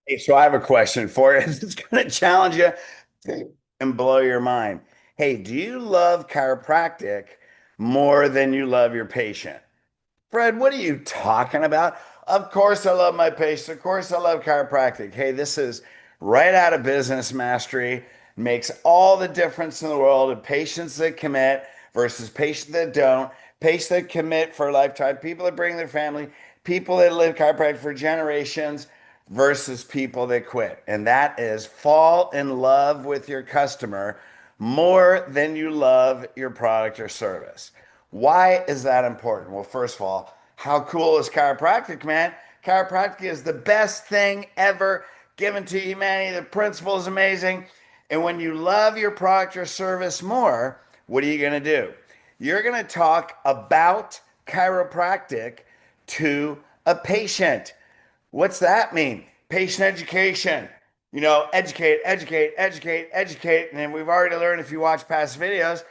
Hey, so I have a question for you. It's going to challenge you and blow your mind. Hey, do you love chiropractic more than you love your patient? Fred, what are you talking about? Of course, I love my patients. Of course, I love chiropractic. Hey, this is right out of Business Mastery. Makes all the difference in the world of patients that commit versus patients that don't. Patients that commit for a lifetime, people that bring their family, people that live chiropractic for generations versus people that quit. And that is fall in love with your customer more than you love your product or service. Why is that important? Well, first of all, how cool is chiropractic, man? Chiropractic is the best thing ever given to humanity. The principle is amazing. And when you love your product or service more, what are you going to do? You're going to talk about chiropractic to a patient. What's that mean? Patient education. Educate, educate, educate, educate. And then we've already learned if you watch past videos,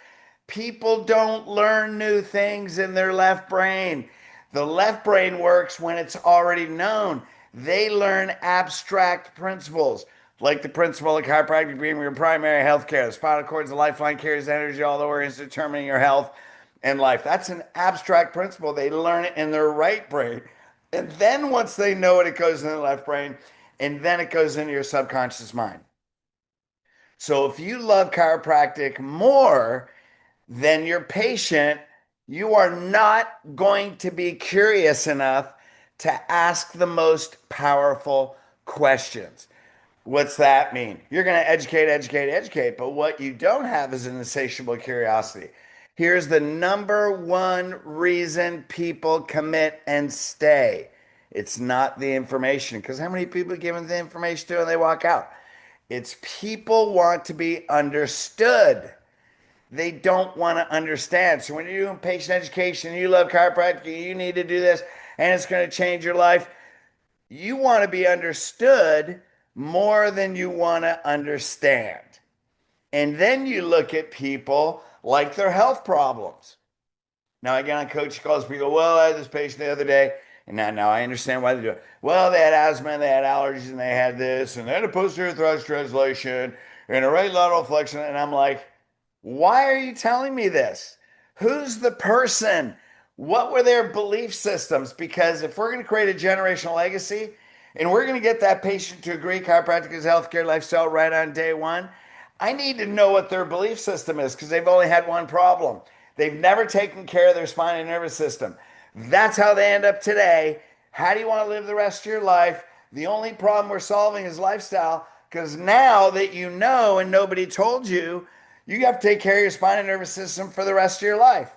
people don't learn new things in their left brain. The left brain works when it's already known. They learn abstract principles, like the principle of chiropractic being your primary health care. The spinal cord is the lifeline, carries energy all the organs, determining your health and life. That's an abstract principle. They learn it in their right brain. And then once they know it, it goes in the left brain, and then it goes into your subconscious mind. So if you love chiropractic more than your patient, you are not going to be curious enough to ask the most powerful questions. What's that mean? You're going to educate, educate, educate, but what you don't have is an insatiable curiosity. Here's the number one reason people commit and stay. It's not the information, because how many people are given the information to and they walk out? It's people want to be understood. They don't want to understand. So when you're doing patient education, you love chiropractic, you need to do this, and it's going to change your life. You want to be understood more than you want to understand. And then you look at people like their health problems. Now, again, a coach calls people, well, I had this patient the other day, and now I understand why they do it. Well, they had asthma, and they had allergies, and they had this, and they had a posterior thrust translation, and a right lateral flexion. And I'm like, why are you telling me this? Who's the person? What were their belief systems? Because if we're going to create a generational legacy and we're going to get that patient to agree chiropractic is healthcare lifestyle right on day one, I need to know what their belief system is because they've only had one problem. They've never taken care of their spine and nervous system. That's how they end up today. How do you want to live the rest of your life? The only problem we're solving is lifestyle because now that you know and nobody told you, you have to take care of your spine and nervous system for the rest of your life,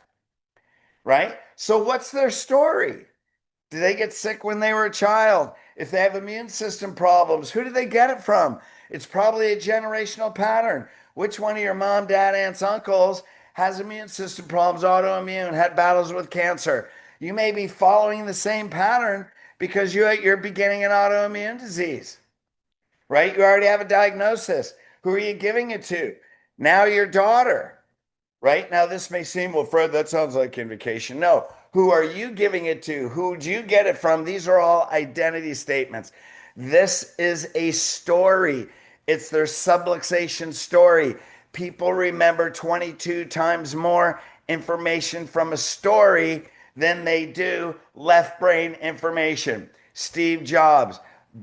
right? So, what's their story? Did they get sick when they were a child? If they have immune system problems, who did they get it from? It's probably a generational pattern. Which one of your mom, dad, aunts, uncles has immune system problems, autoimmune, had battles with cancer? You may be following the same pattern because you're beginning an autoimmune disease, right? You already have a diagnosis. Who are you giving it to? Now your daughter, right? Now this may seem, well, Fred, that sounds like invocation. No. Who are you giving it to? Who'd you get it from? These are all identity statements. This is a story. It's their subluxation story. People remember 22 times more information from a story than they do left brain information. Steve Jobs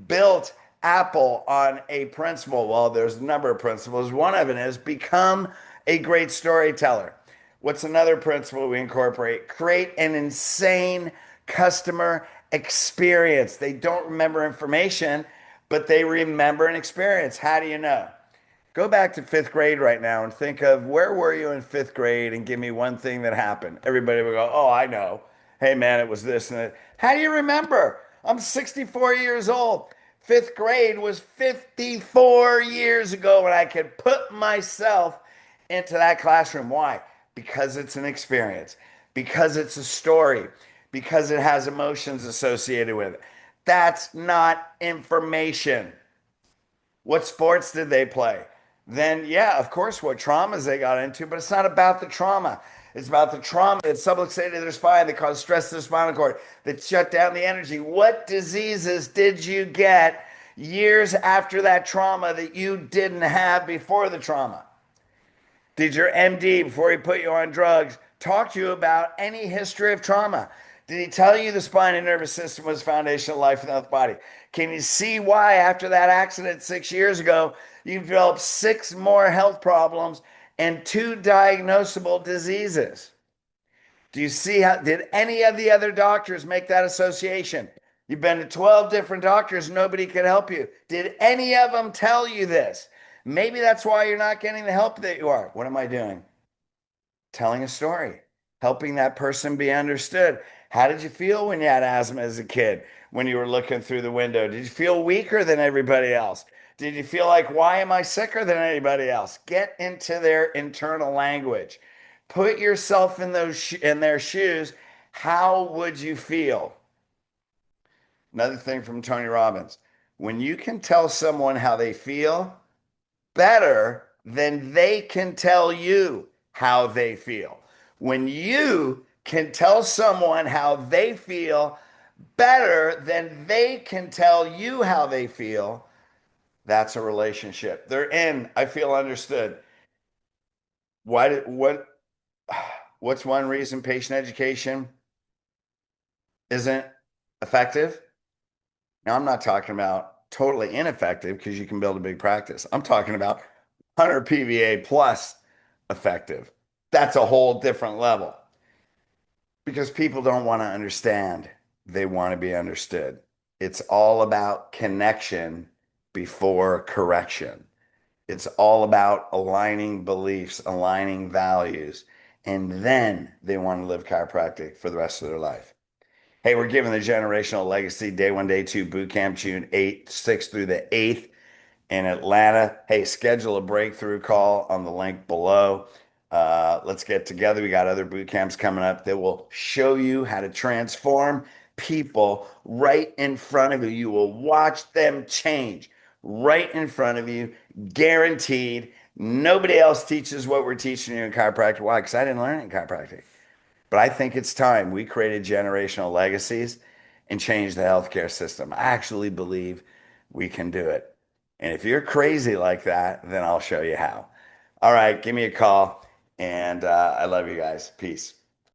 built Apple on a principle. Well, there's a number of principles. One of it is become a great storyteller. What's another principle we incorporate? Create an insane customer experience. They don't remember information, but they remember an experience. How do you know? Go back to fifth grade right now and think of where were you in fifth grade and give me one thing that happened. Everybody will go, oh, I know. Hey, man, it was this and that. How do you remember? I'm 64 years old. Fifth grade was 54 years ago when I could put myself into that classroom. Why? Because it's an experience, because it's a story, because it has emotions associated with it. That's not information. What sports did they play? Then, yeah, of course, what traumas they got into, but it's not about the trauma. It's about the trauma that subluxated their spine, that caused stress to their spinal cord, that shut down the energy. What diseases did you get years after that trauma that you didn't have before the trauma? Did your MD, before he put you on drugs, talk to you about any history of trauma? Did he tell you the spine and nervous system was the foundation of life and health body? Can you see why, after that accident 6 years ago, you developed six more health problems and two diagnosable diseases? Do you see how, did any of the other doctors make that association? You've been to 12 different doctors, nobody could help you. Did any of them tell you this? Maybe that's why you're not getting the help that you are. What am I doing? Telling a story, helping that person be understood. How did you feel when you had asthma as a kid? When you were looking through the window, did you feel weaker than everybody else? Did you feel like, why am I sicker than anybody else? Get into their internal language. Put yourself in in their shoes. How would you feel? Another thing from Tony Robbins. When you can tell someone how they feel better than they can tell you how they feel. When you can tell someone how they feel better than they can tell you how they feel, that's a relationship. They're in. I feel understood. Why did what what's one reason patient education isn't effective? Now, I'm not talking about totally ineffective because you can build a big practice. I'm talking about 100 PVA plus effective. That's a whole different level because people don't want to understand. They want to be understood. It's all about connection before correction. It's all about aligning beliefs, aligning values, and then they want to live chiropractic for the rest of their life. Hey, we're giving the generational legacy day one, day two boot camp, June 8th, 6th through the 8th in Atlanta. Hey, schedule a breakthrough call on the link below. Let's get together. We got other boot camps coming up that will show you how to transform people right in front of you. You will watch them change right in front of you, guaranteed. Nobody else teaches what we're teaching you in chiropractic. Why? Because I didn't learn it in chiropractic. But I think it's time we created generational legacies and changed the healthcare system. I actually believe we can do it. And if you're crazy like that, then I'll show you how. All right, give me a call. And I love you guys. Peace.